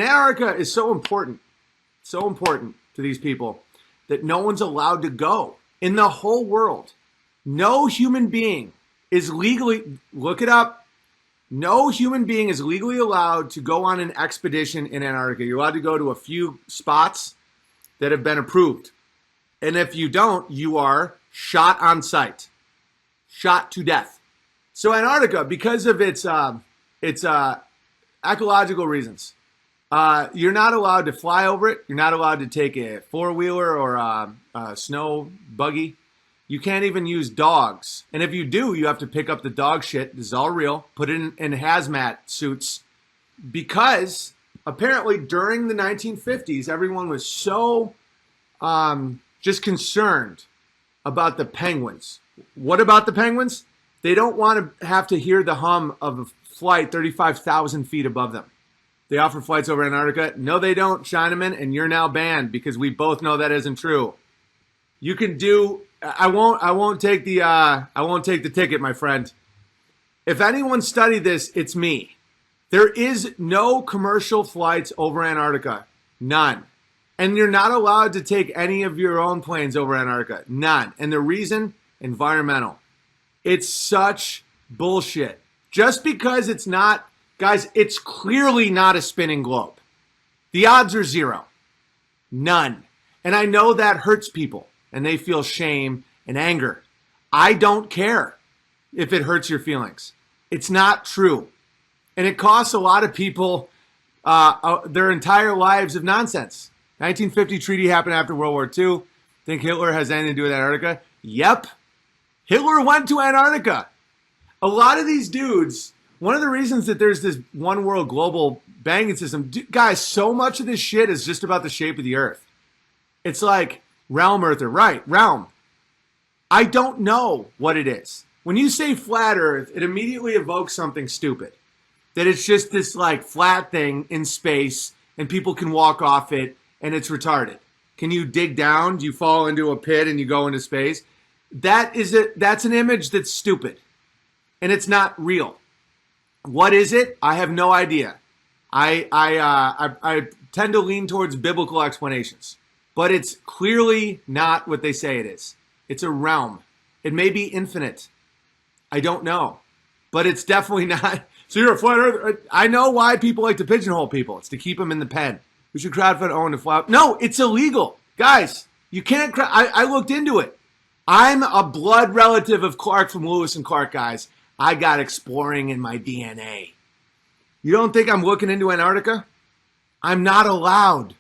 Antarctica is so important to these people that no one's allowed to go in the whole world. No human being is legally, look it up, no human being is legally allowed to go on an expedition in Antarctica. You're allowed to go to a few spots that have been approved. And if you don't, you are shot on sight, shot to death. So Antarctica, because of its ecological reasons, you're not allowed to fly over it. You're not allowed to take a four-wheeler or a snow buggy. You can't even use dogs. And if you do, you have to pick up the dog shit. This is all real. Put it in hazmat suits. Because apparently during the 1950s, everyone was so just concerned about the penguins. What about the penguins? They don't want to have to hear the hum of a flight 35,000 feet above them. They offer flights over Antarctica. No, they don't, Chinaman, and you're now banned because we both know that isn't true. You can do. I won't take the ticket, my friend. If anyone studied this, it's me. There is no commercial flights over Antarctica. None. And you're not allowed to take any of your own planes over Antarctica. None. And the reason? Environmental. It's such bullshit. Just because it's not, guys, it's clearly not a spinning globe. The odds are zero. None. And I know that hurts people. And they feel shame and anger. I don't care if it hurts your feelings. It's not true. And it costs a lot of people their entire lives of nonsense. 1950 treaty happened after World War II. Think Hitler has anything to do with Antarctica? Yep. Hitler went to Antarctica. A lot of these dudes, one of the reasons that there's this one world global banking system, guys, so much of this shit is just about the shape of the earth. It's like, realm earther, right, realm. I don't know what it is. When you say flat earth, it immediately evokes something stupid. That it's just this like flat thing in space and people can walk off it and it's retarded. Can you dig down? Do you fall into a pit and you go into space? That's an image that's stupid. And it's not real. What is it? I have no idea. I tend to lean towards biblical explanations. But it's clearly not what they say it is. It's a realm. It may be infinite. I don't know. But it's definitely not. So you're a flat earther. I know why people like to pigeonhole people. It's to keep them in the pen. We should crowdfund Owen to fly. No, it's illegal. Guys, you can't. I looked into it. I'm a blood relative of Clark from Lewis and Clark, guys. I got exploring in my DNA. You don't think I'm looking into Antarctica? I'm not allowed.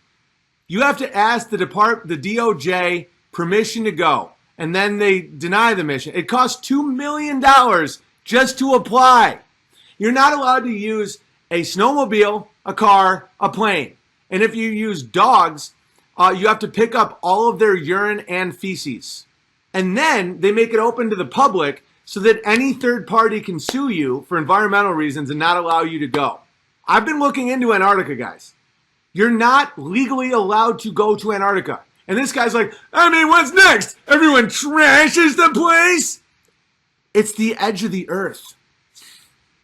You have to ask the DOJ permission to go, and then they deny the mission. It costs $2 million just to apply. You're not allowed to use a snowmobile, a car, a plane. And if you use dogs, you have to pick up all of their urine and feces. And then they make it open to the public so that any third party can sue you for environmental reasons and not allow you to go. I've been looking into Antarctica, guys. You're not legally allowed to go to Antarctica. And this guy's like, I mean, what's next? Everyone trashes the place? It's the edge of the earth.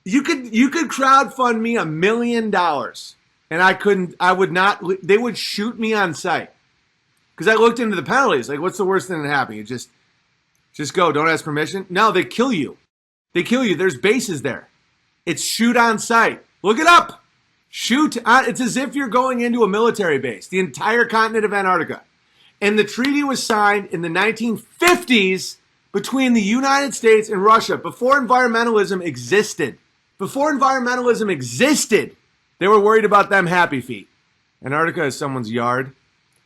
You could crowdfund me $1 million. And I would not, they would shoot me on sight. Because I looked into the penalties. Like, what's the worst thing that happened? You just go, don't ask permission? No, they kill you. They kill you. There's bases there. It's shoot on sight. Look it up. Shoot on, it's as if you're going into a military base, the entire continent of Antarctica. And the treaty was signed in the 1950s between the United States and Russia, before environmentalism existed. Before environmentalism existed, they were worried about them happy feet. Antarctica is someone's yard.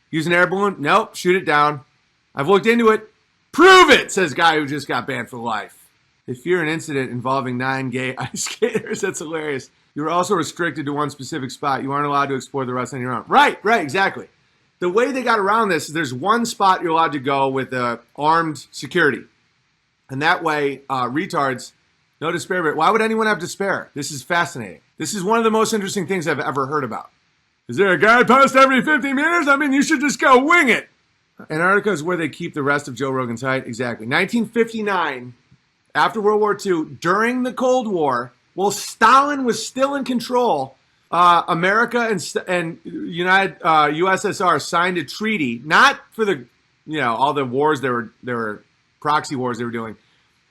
Use an air balloon? Nope, shoot it down. I've looked into it. Prove it, says guy who just got banned for life. They fear an incident involving 9 gay ice skaters. That's hilarious. You were also restricted to one specific spot. You aren't allowed to explore the rest on your own. Right, exactly. The way they got around this is there's one spot you're allowed to go with armed security. And that way, retards, no despair. But why would anyone have despair? This is fascinating. This is one of the most interesting things I've ever heard about. Is there a guidepost every 50 meters? I mean, you should just go wing it. Antarctica is where they keep the rest of Joe Rogan's height. Exactly. 1959, after World War II, during the Cold War, while Stalin was still in control, America and United USSR signed a treaty, not for the all the wars there were proxy wars they were doing,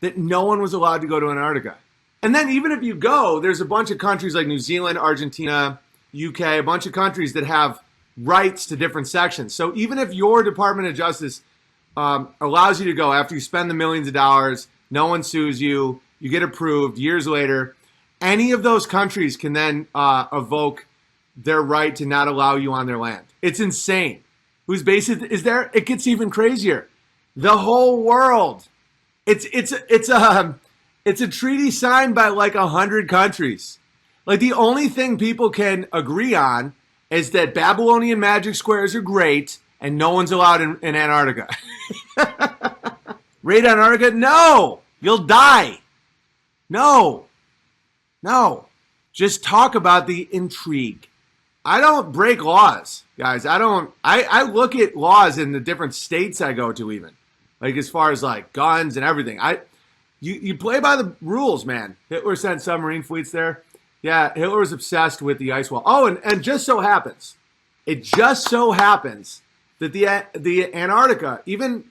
that no one was allowed to go to Antarctica. And then even if you go, there's a bunch of countries like New Zealand, Argentina, UK, a bunch of countries that have rights to different sections. So even if your Department of Justice allows you to go after you spend the millions of dollars, no one sues you, you get approved years later, any of those countries can then evoke their right to not allow you on their land. It's insane. Whose base is there? It gets even crazier. The whole world. It's a treaty signed by like 100 countries. Like the only thing people can agree on is that Babylonian magic squares are great and no one's allowed in Antarctica. Raid Antarctica? No! You'll die. No. Just talk about the intrigue. I don't break laws, guys. I look at laws in the different states I go to even. Like as far as like guns and everything. You play by the rules, man. Hitler sent submarine fleets there. Yeah, Hitler was obsessed with the ice wall. Oh, and it just so happens that the Antarctica, even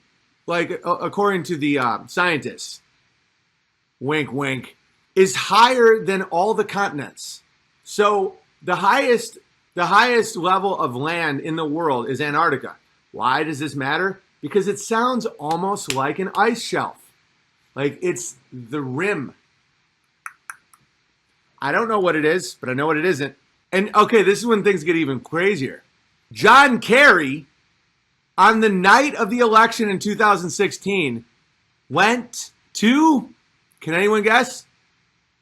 like according to the scientists, wink, wink, is higher than all the continents. So the highest level of land in the world is Antarctica. Why does this matter? Because it sounds almost like an ice shelf. Like it's the rim. I don't know what it is, but I know what it isn't. And okay, this is when things get even crazier. John Kerry, on the night of the election in 2016, went to, can anyone guess?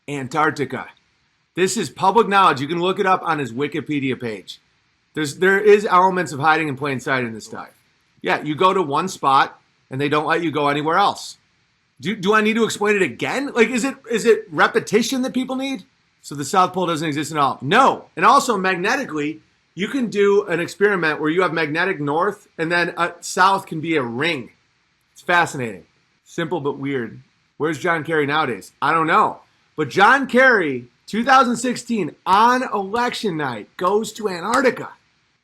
Antarctica. This is public knowledge. You can look it up on his Wikipedia page. There is elements of hiding in plain sight in this stuff. Yeah, you go to one spot and they don't let you go anywhere else. Do I need to explain it again? Like, is it repetition that people need? So the South Pole doesn't exist at all? No. And also magnetically, you can do an experiment where you have magnetic north and then south can be a ring. It's fascinating. Simple but weird. Where's John Kerry nowadays? I don't know. But John Kerry, 2016, on election night, goes to Antarctica.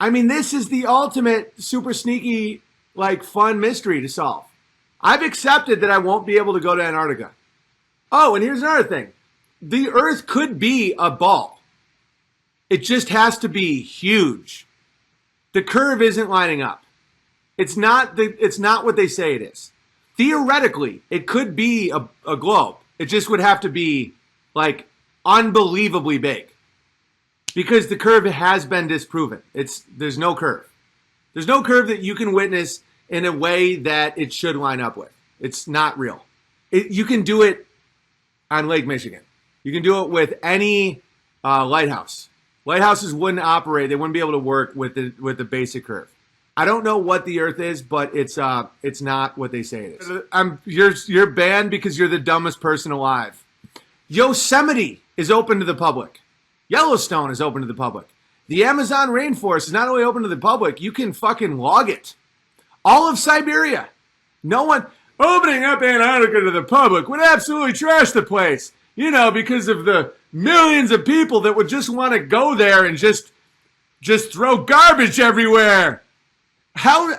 I mean, this is the ultimate super sneaky, like, fun mystery to solve. I've accepted that I won't be able to go to Antarctica. Oh, and here's another thing. The Earth could be a ball. It just has to be huge. The curve isn't lining up. It's not what they say it is. Theoretically, it could be a globe. It just would have to be, like, unbelievably big. Because the curve has been disproven. There's no curve. There's no curve that you can witness in a way that it should line up with. It's not real. You can do it on Lake Michigan. You can do it with any lighthouse. Lighthouses wouldn't operate. They wouldn't be able to work with the basic curve. I don't know what the Earth is, but it's not what they say it is. You're banned because you're the dumbest person alive. Yosemite is open to the public. Yellowstone is open to the public. The Amazon rainforest is not only open to the public, you can fucking log it. All of Siberia. No one opening up Antarctica to the public would absolutely trash the place. You know, because of the millions of people that would just want to go there and just throw garbage everywhere. How?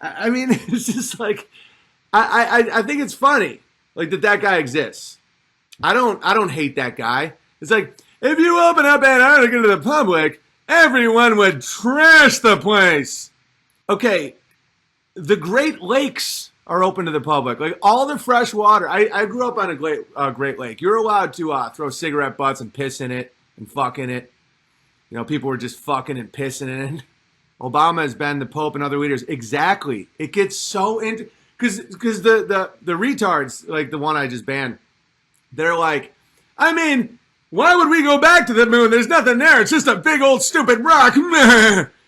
I mean, it's just like, I think it's funny, like that guy exists. I don't hate that guy. It's like, if you open up Antarctica to the public, everyone would trash the place. Okay, the Great Lakes are open to the public. Like all the fresh water. I grew up on a Great Lake. You're allowed to throw cigarette butts and piss in it and fuck in it. You know, people were just fucking and pissing in it. Obama has been the Pope and other leaders. Exactly. It gets so into because the retards, like the one I just banned, they're like, I mean, why would we go back to the moon? There's nothing there. It's just a big old stupid rock.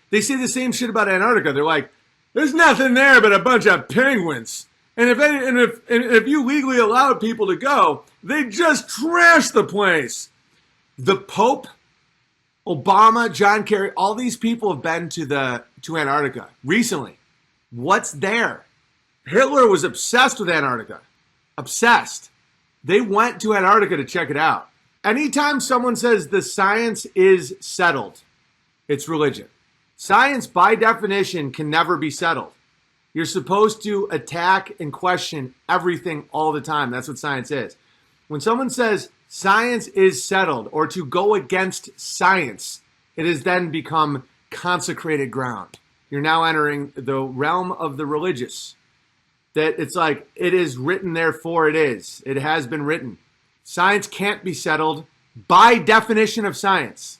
They say the same shit about Antarctica. They're like, there's nothing there but a bunch of penguins. And if you legally allowed people to go, they just trash the place. The Pope, Obama, John Kerry, all these people have been to Antarctica recently. What's there? Hitler was obsessed with Antarctica. Obsessed. They went to Antarctica to check it out. Anytime someone says the science is settled, it's religion. Science, by definition, can never be settled. You're supposed to attack and question everything all the time. That's what science is. When someone says science is settled or to go against science, it has then become consecrated ground. You're now entering the realm of the religious. That it's like, it is written, therefore it is. It has been written. Science can't be settled by definition of science.